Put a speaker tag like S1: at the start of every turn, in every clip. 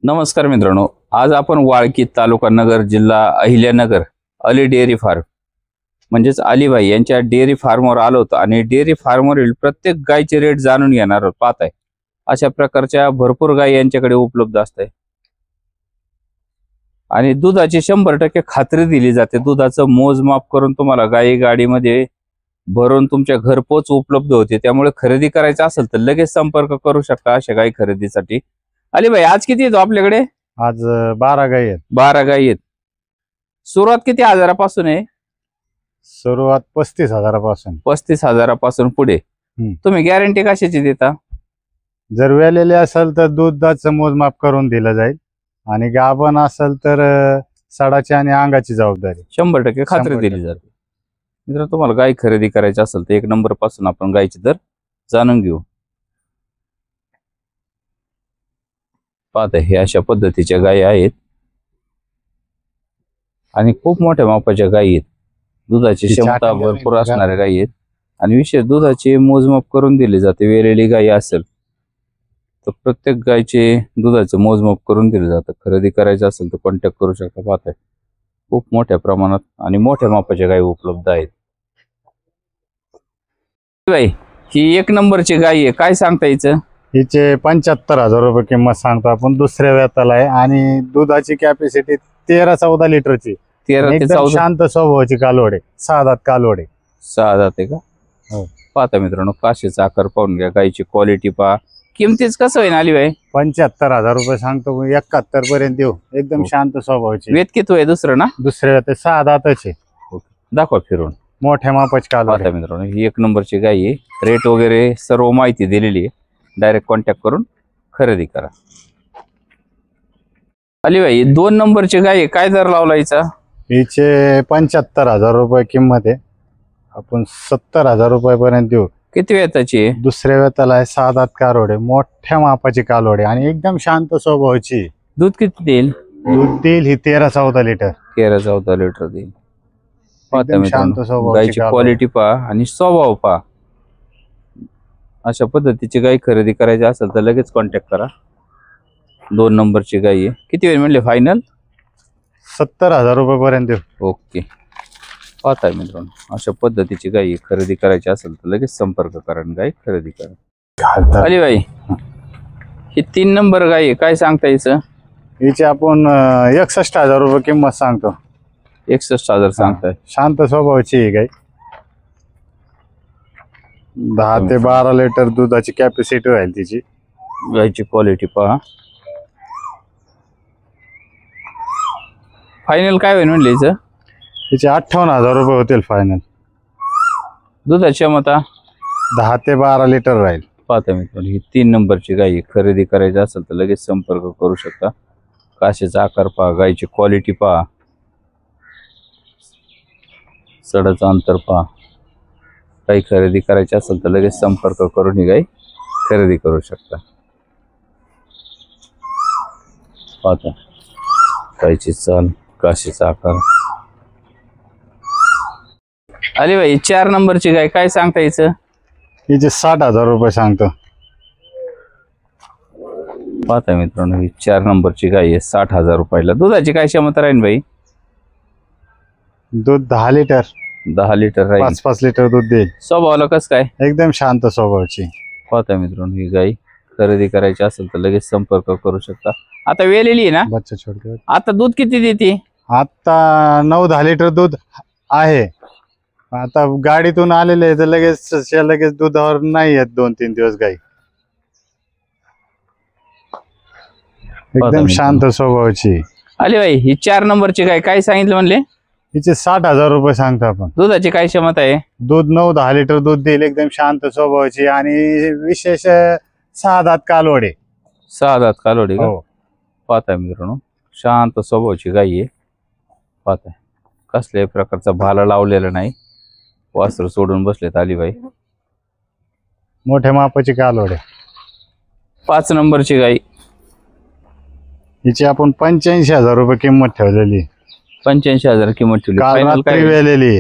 S1: नमस्कार मित्रांनो, आज आपण वाळकी तालुका नगर जिल्हा अहिल्यानगर अली डेअरी फार्म म्हणजेच अलीबाई यांच्या डेअरी फार्मवर आलो होतो आणि डेअरी फार्मवरील प्रत्येक गायचे रेट जाणून घेणार आहोत. पाहताय अशा प्रकारच्या भरपूर गायी यांच्याकडे उपलब्ध असते आणि दुधाची 100% खात्री दिली जाते. दुधाचं मोजमाप करून तुम्हाला गायी गाडीमध्ये भरून तुमच्या घरपोच उपलब्ध होते. त्यामुळे खरेदी करायचं असेल तर लगेच संपर्क करू शकता अशा गायी खरेदीसाठी. अलीबाई आज किती येतो आपल्याकडे?
S2: आज 12 गाई आहेत.
S1: 12 गायी आहेत. सुरुवात किती हजारापासून आहे?
S2: सुरुवात 35,000पासून.
S1: 35,000पासून पुढे. तुम्ही गॅरंटी कशाची देता?
S2: जर वेलेले असेल तर दुधाचं मोजमाप करून दिलं जाईल आणि गाभण असेल तर सडाची आणि अंगाची जबाबदारी
S1: 100% खात्री दिली जाते. मित्र, तुम्हाला गाय खरेदी करायची असेल तर 1 नंबर पासून आपण गायचे दर जाणून घेऊ. पाहता हे अशा पद्धतीच्या गायी आहेत आणि खूप मोठ्या मापाच्या गायी आहेत. दुधाची क्षमता भरपूर असणाऱ्या गायी आहेत आणि विशेष दुधाचे मोजमाप करून दिले जाते. वेलेली गायी असेल तर प्रत्येक गायचे दुधाचे मोजमाप करून दिले जातं. खरेदी करायचं असेल तर कॉन्टॅक्ट करू शकता. पाहताय खूप मोठ्या प्रमाणात आणि मोठ्या मापाच्या गायी उपलब्ध आहेत. बाई ही 1 नंबरची गाय आहे, काय सांगता याचं?
S2: हिचे 75,000 रुपये किंमत सांगतो आपण. दुसऱ्या वेताला आहे आणि दुधाची कॅपॅसिटी 13-14 लिटरची.
S1: 13 ते
S2: एकदम
S1: 14.
S2: शांत स्वभावाची कालवड आहे. 6 दात कालवड आहे.
S1: 6 दात आहे का?
S2: हो.
S1: पाहता मित्रांनो, काशीचा आकार पाहून घ्या, गायची क्वालिटी पहा. किमतीच कसं होईल अलीबाई?
S2: 75,000 रुपये सांगतो. 71 पर्यंत देऊ. एकदम शांत स्वभावाची.
S1: वेत किती आहे दुसरं ना?
S2: दुसऱ्या वेत 6 दाताचे.
S1: दाखवा फिरून.
S2: मोठ्या मापाची कालवड
S1: पाहता मित्रांनो, ही 1 नंबरची गाय आहे. रेट वगैरे सर्व माहिती दिलेली आहे. डायरेक्ट कॉन्टॅक्ट करून खरेदी करा. अलीबाई 2 नंबरची गाय आहे, काय दर लावला हिचा?
S2: हिचे 75,000 रुपये किंमत आहे. आपण 70,000 रुपयापर्यंत देऊ.
S1: किती वेताची आहे?
S2: दुसऱ्या वेताला आहे. 6 दात कालवड आहे. मोठ्या मापाची कालवड आहे आणि एकदम शांत स्वभावाची.
S1: दूध किती देईल?
S2: दूध देईल ही 13-14 लिटर.
S1: 13-14 लिटर देईल. पाहता
S2: एकदम शांत
S1: मित्रांनो,
S2: स्वभावाची
S1: गायची
S2: कालवड.
S1: क्वालिटी पहा आणि स्वभाव पहा. अशा पद्धतीची गाय खरेदी करायची असेल तर लगेच कॉन्टॅक्ट करा. 2 नंबरची गाय आहे. किती वेळ म्हणले फायनल?
S2: 70,000 रुपयापर्यंत देऊ.
S1: ओके. पाहताय मित्रांनो, अशा पद्धतीची गाय खरेदी करायची असेल तर लगेच संपर्क करा आणि गाय खरेदी करा. अलीबाई ही 3 नंबर गाय आहे, काय सांगता याचं?
S2: हिचे आपण 61,000 रुपये किंमत सांगतो.
S1: 61,000 सांगताय.
S2: शांत स्वभावाची ही गाय. 10 ते 12 लिटर दुधाची कॅपॅसिटी राहील तिची.
S1: गायची क्वालिटी पहा. फायनल काय होईल म्हणले हिचं?
S2: तिचे 58,000 रुपये होतील फायनल.
S1: दुधाची क्षमता
S2: 10 ते 12 लिटर राहील.
S1: पाहता मित्रांनो, ही 3 नंबरची गाय खरेदी करायची असेल तर लगेच संपर्क करू शकता. काशीचा आकार पहा, गायची क्वालिटी पहा, सडाचं अंतर पहा. काही खरेदी करायची असेल तर लगेच संपर्क करून ही गाय खरेदी करू शकता. पाहता गायची चाल, काशीचा आकार. अलीबाई 4 नंबरची गाय, काय सांगता याचं?
S2: हिचे 60,000 रुपये सांगतो.
S1: पाहता मित्रांनो, ही 4 नंबरची गाय आहे, 60,000 रुपयाला. दुधाची काय क्षमता राहील बाई?
S2: दूध 10 लिटर.
S1: 10 लिटर राहील.
S2: 5-5 लिटर दूध देईल.
S1: स्वभावाला कसं काय?
S2: एकदम शांत स्वभावाची.
S1: पाहता मित्रांनो, ही गाय खरेदी करायची असेल तर लगेच संपर्क करू शकता. आता वेलेली आहे ना?
S2: बच्चा छोटे.
S1: आता दूध किती देते?
S2: आता 9-10 लिटर दूध आहे. आता गाडीतून आलेले तर लगेच दुधावर नाही येत 2-3 दिवस गाई. एकदम शांत स्वभावाची.
S1: अलीबाई ही 4 नंबरची गाय, काय सांगितलं म्हणले?
S2: हिचे 60,000 रुपये सांगतो आपण.
S1: दुधाची काय क्षमता आहे?
S2: दूध 9-10 लिटर दूध देईल. एकदम शांत स्वभावाची आणि विशेष 6 दात कालवड आहे.
S1: 6 दात कालोडी का?
S2: हो.
S1: पाहताय मित्रांनो, शांत स्वभावाची गाय आहे. पाहताय कसल्याही प्रकारचा भाला लावलेला नाही. वासर सोडून बसलेत अलीबाई.
S2: मोठ्या मापाची कालवड आहे.
S1: 5 नंबरची गाय,
S2: हिची आपण 85,000 रुपये किंमत ठेवलेली.
S1: 85,000 किंमत ठेवली.
S2: काल
S1: फायनल
S2: रात्री
S1: काय?
S2: वेलेली.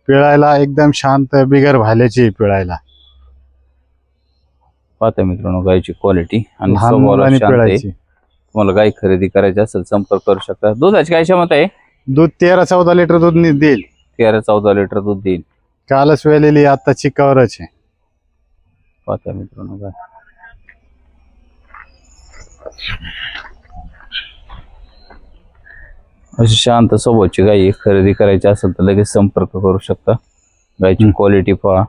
S2: पिळायला एकदम शांत, बिगर भाल्याची पिळायला.
S1: पाहता मित्रांनो गायची क्वालिटी आणि
S2: लहान
S1: स्वभावाला
S2: मुलांनी
S1: शांत आहे.
S2: पिळायची.
S1: तुम्हाला गाय खरेदी करायची असेल संपर्क करू शकता. दुधाची काय क्षमता आहे?
S2: दूध 13-14 लिटर दूध देईल.
S1: 13-14 लिटर दूध देईल.
S2: कालच वेलेली आता चिकावरच आहे.
S1: पाहता मित्रांनो गाय. अशी शांत स्वभावाची गाय आहे. खरेदी करायची असेल तर लगेच संपर्क करू शकता. गायची क्वालिटी पहा.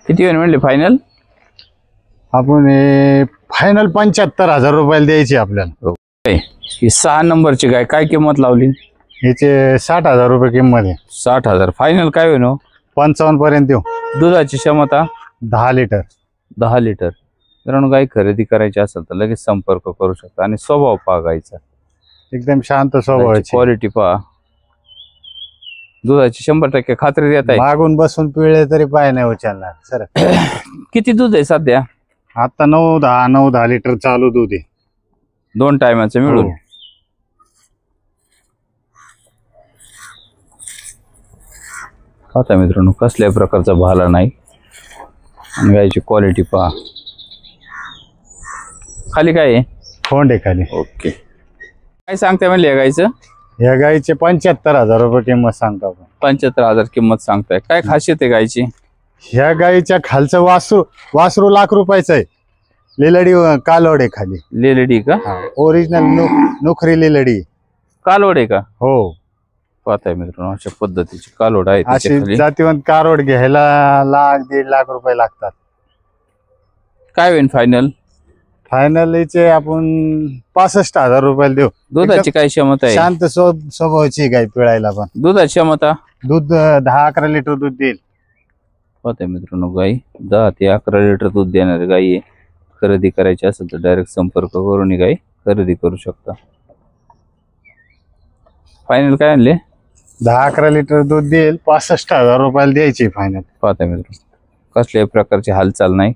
S1: किती वेळ म्हणले फायनल?
S2: आपण फायनल 75,000 रुपयाला द्यायची आपल्याला.
S1: ही 6 नंबरची गाय काय किंमत लावली?
S2: हिचे 60,000 रुपये किंमत आहे.
S1: 60,000. फायनल काय होईल?
S2: 55 पर्यंत देऊ.
S1: दुधाची क्षमता
S2: 10 लिटर.
S1: 10 लिटर. मित्रांनो गाय खरेदी करायची असेल तर लगेच संपर्क करू शकता. आणि स्वभाव पहा गायचा,
S2: एकदम शांत स्वभावाची.
S1: क्वालिटी पहा. दुधाची 100% खात्री देत आहे.
S2: मागून बसून पिळे तरी पाय नाही उचलणार सर.
S1: किती दूध आहे सध्या?
S2: आता 9-10 लिटर चालू दूध आहे.
S1: 2 टायमाचं मिळून.
S2: हो.
S1: आता मित्रांनो कसल्याही प्रकारचा भाला नाही. आणि गायची क्वालिटी पहा. खाली काय आहे?
S2: खोंड आहे खाली.
S1: ओके. काय सांगताय म्हणले या गायचं?
S2: या गाईचे 75,000 रुपये किंमत सांगतो आपण.
S1: 75,000 किंमत सांगताय. काय खासियत आहे गायची?
S2: ह्या गाईच्या खालचं वासरू लाख रुपयाचं आहे. लिलडी कालोड आहे खाली.
S1: लेलडी का?
S2: ओरिजिनल नुखरी लिलडी.
S1: कालोड आहे का?
S2: हो.
S1: पाहताय मित्रांनो अशा पद्धतीची कालोड आहे त्याच्या
S2: अशी
S1: खाली.
S2: जातीवंत कारोड घ्यायला 1-1.5 लाख रुपये लागतात.
S1: काय होईल फायनल?
S2: फायनल हिचे आपण 65,000 रुपयाला देऊ.
S1: दुधाची काय क्षमता आहे?
S2: शांत स्वभावाची गाय पिळायला पण.
S1: दुधाची क्षमता
S2: दूध 10-11 लिटर दूध देईल.
S1: पाहताय मित्रांनो गाई 10 ते 11 लिटर दूध देणारी गाई आहे. खरेदी करायची असेल तर डायरेक्ट संपर्क करून ही गाई खरेदी करू शकता. फायनल काय आणले?
S2: 10-11 लिटर दूध देईल. 65,000 रुपयाला द्यायची फायनल.
S1: पाहताय मित्रांनो कसल्याही प्रकारची हालचाल नाही,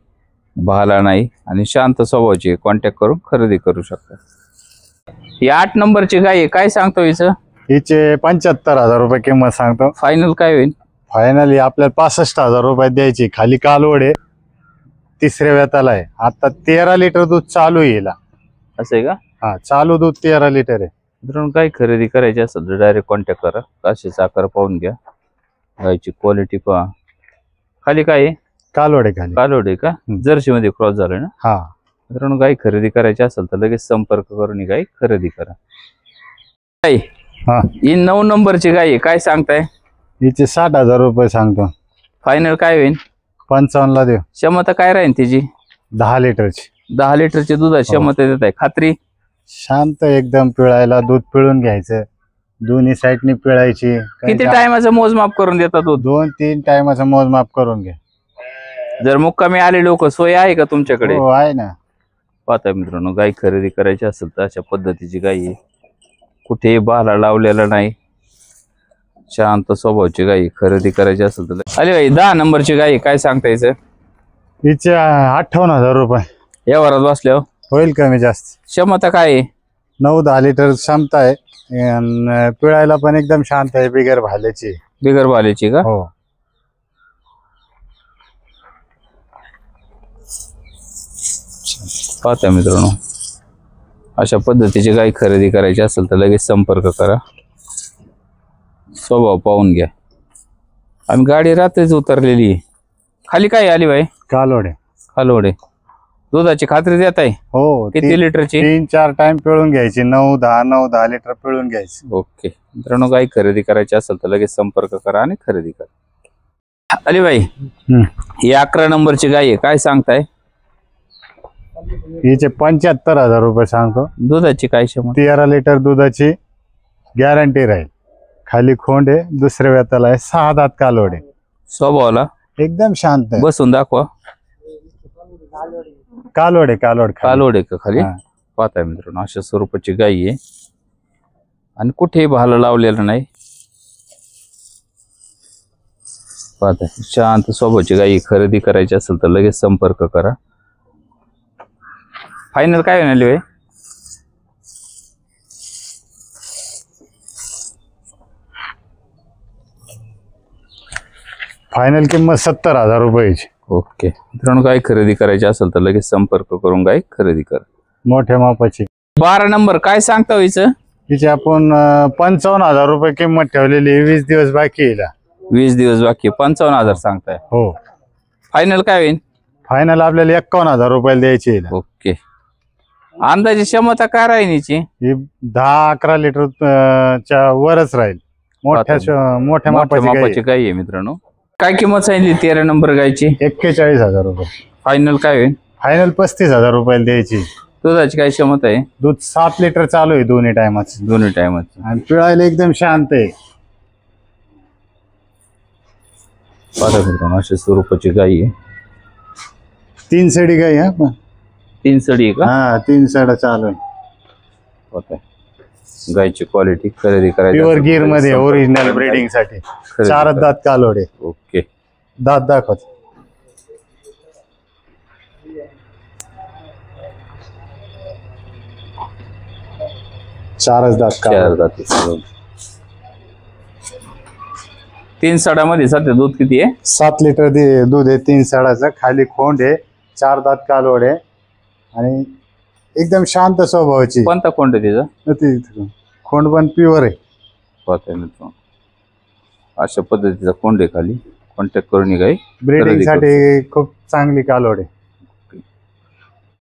S1: भाला नाही आणि शांत स्वभावाची. कॉन्टॅक्ट करून खरेदी करू शकता. ही 8 नंबरची गाय आहे. काय सांगतो हिचं?
S2: हिचे 75,000 रुपये किंमत सांगतो.
S1: फायनल काय होईल?
S2: फायनली आपल्याला 65,000 रुपये द्यायची. खाली कालवड आहे. 3ऱ्या वेताला आहे. आता 13 लिटर दूध चालू येईल.
S1: असं आहे का?
S2: हा, चालू दूध 13 लिटर आहे.
S1: मित्रांनो काही खरेदी करायची असेल तर डायरेक्ट कॉन्टॅक्ट करा. काशीचा आकार पाहून घ्या. गायची क्वालिटी पहा. खाली काय आहे?
S2: कालवड आहे खाली.
S1: कालोड आहे का? जर्सी मध्ये क्रॉस झालं ना?
S2: हा.
S1: मित्रांनो गाय खरेदी करायची असेल तर लगेच संपर्क करून ही गाय खरेदी करा. गाय
S2: हा,
S1: ही 9 नंबरची गाय आहे. काय सांगताय?
S2: हिचे 60,000 रुपये सांगतो.
S1: फायनल काय होईल?
S2: 55 ला देऊ.
S1: क्षमता काय राहील तिची?
S2: 10 लिटरची.
S1: 10 लिटरची दुधाची क्षमता देत आहे. खात्री?
S2: शांत एकदम पिळायला. दूध पिळून घ्यायचं. दोन्ही साईडनी पिळायची.
S1: किती टायमाचं मोजमाप करून देतात दूध?
S2: 2-3 टायमाचं मोजमाप करून घ्या.
S1: जर मुक्कामी आले लोक सोय आहे का तुमच्याकडे?
S2: हो, आहे ना.
S1: पाहता मित्रांनो गाय खरेदी करायची असेल तर अशा पद्धतीची गाय आहे. कुठेही भाला लावलेला नाही. शांत स्वभावाची गाय खरेदी करायची असेल तर अरे भाई 10 नंबरची गाय काय सांगता यायचं?
S2: हिचे 58,000 रुपये.
S1: या वरात बसल्यावर
S2: होईल कमी जास्त.
S1: क्षमता काय आहे?
S2: 9-10 लिटर क्षमता आहे. अन पिळायला पण एकदम शांत आहे. बिगर भाल्याची.
S1: बिगर बालेची का?
S2: हो.
S1: पाहता मित्रांनो अशा पद्धतीची गाय खरेदी करायची असेल तर लगेच संपर्क करा. स्वभाव पाहून घ्या. आम्ही गाडी रात्रीच उतरलेली आहे. खाली काय आली बाई?
S2: कालोड आहे.
S1: खालोडे. दुधाची खात्री देत आहे?
S2: हो.
S1: किती लिटरची?
S2: 3-4 टाइम पिळून घ्यायची. 9-10 लिटर पिळून घ्यायची.
S1: ओके मित्रांनो गाय खरेदी करायची असेल तर लगेच संपर्क करा आणि खरेदी करा. अली बाई ही 11 नंबरची गाय आहे. काय सांगताय?
S2: हिचे 75,000 रुपये सांगतो.
S1: दुधाची काय क्षमता?
S2: 13 लिटर दुधाची गॅरंटी राहील. खाली खोंड आहे. 2ऱ्या वेताला आहे. 6 दात कालोड आहे.
S1: स्वभावाला
S2: एकदम शांत आहे.
S1: बसून दाखवा.
S2: कालोड आहे. कालोड खाली.
S1: कालोड आहे का खाली?
S2: हा.
S1: पाहताय मित्रांनो अशा स्वरूपाची गाय आहे आणि कुठेही भाला लावलेलं नाही. पाहताय शांत स्वभावाची गाय खरेदी करायची असेल तर लगेच संपर्क करा. फायनल काय होणार आहे?
S2: फायनल किंमत 70,000 रुपयाची.
S1: ओके मित्रांनो, गाय खरेदी करायची असेल तर लगेच संपर्क करून गाय खरेदी कर.
S2: मोठ्या मापाची.
S1: 12 नंबर काय सांगता व्हायचं?
S2: तिची आपण 55,000 रुपये किंमत ठेवलेली आहे. 20 दिवस बाकी आहे हिला.
S1: 20 दिवस बाकी 55,000 सांगताय.
S2: हो.
S1: फायनल काय होईल?
S2: फायनल आपल्याला 51,000 रुपयाला द्यायची आहे हिला.
S1: ओके. अंदाजे क्षमता काय राहील हिची?
S2: ही 10-11 लिटर च्या वरच राहील. मोठ्या
S1: मापाची गाय आहे मित्रांनो. काय किंमत सांगितली 13 नंबर गायची?
S2: 41,000 रुपये.
S1: फायनल काय होईल?
S2: फायनल 35,000 रुपयाला द्यायची.
S1: दुधाची काय क्षमता आहे?
S2: दूध 7 लिटर चालू आहे दोन्ही टायमाचं.
S1: दोन्ही टायमाचं.
S2: आणि पिळायला एकदम शांत आहे.
S1: बघा मित्रांनो, अशा स्वरूपाची गाय आहे.
S2: 3 सडी गाई. हा
S1: 3 सडी आहे का?
S2: हा 3 सडा चालू आहे.
S1: ओके. गायची क्वालिटी खरेदी करायची
S2: प्युअर
S1: असेल तर
S2: गिर मध्ये
S1: संपर्क
S2: ओरिजिनल
S1: करून
S2: ब्रीडिंग साठी.
S1: खरेदी
S2: 4
S1: करा.
S2: दात कालोडे.
S1: ओके.
S2: दात दाखवत. चारच दात
S1: 4
S2: कालोडे.
S1: जाती. 3 सडामध्ये सध्या दूध किती आहे?
S2: 7 लिटर दूध आहे. 3 सडाचं. खाली खोंड आहे. 4 दात कालोडे आणि एकदम शांत स्वभावाची.
S1: कोणता कोंड आहे तिचा?
S2: खोंड पण प्युअर आहे.
S1: पाहताय मित्रांनो, अशा पद्धतीचा कोंड आहे खाली. कॉन्टॅक्ट करून गाय
S2: ब्रीडिंग
S1: खरेदी करू
S2: साठी खूप चांगली कालोड आहे.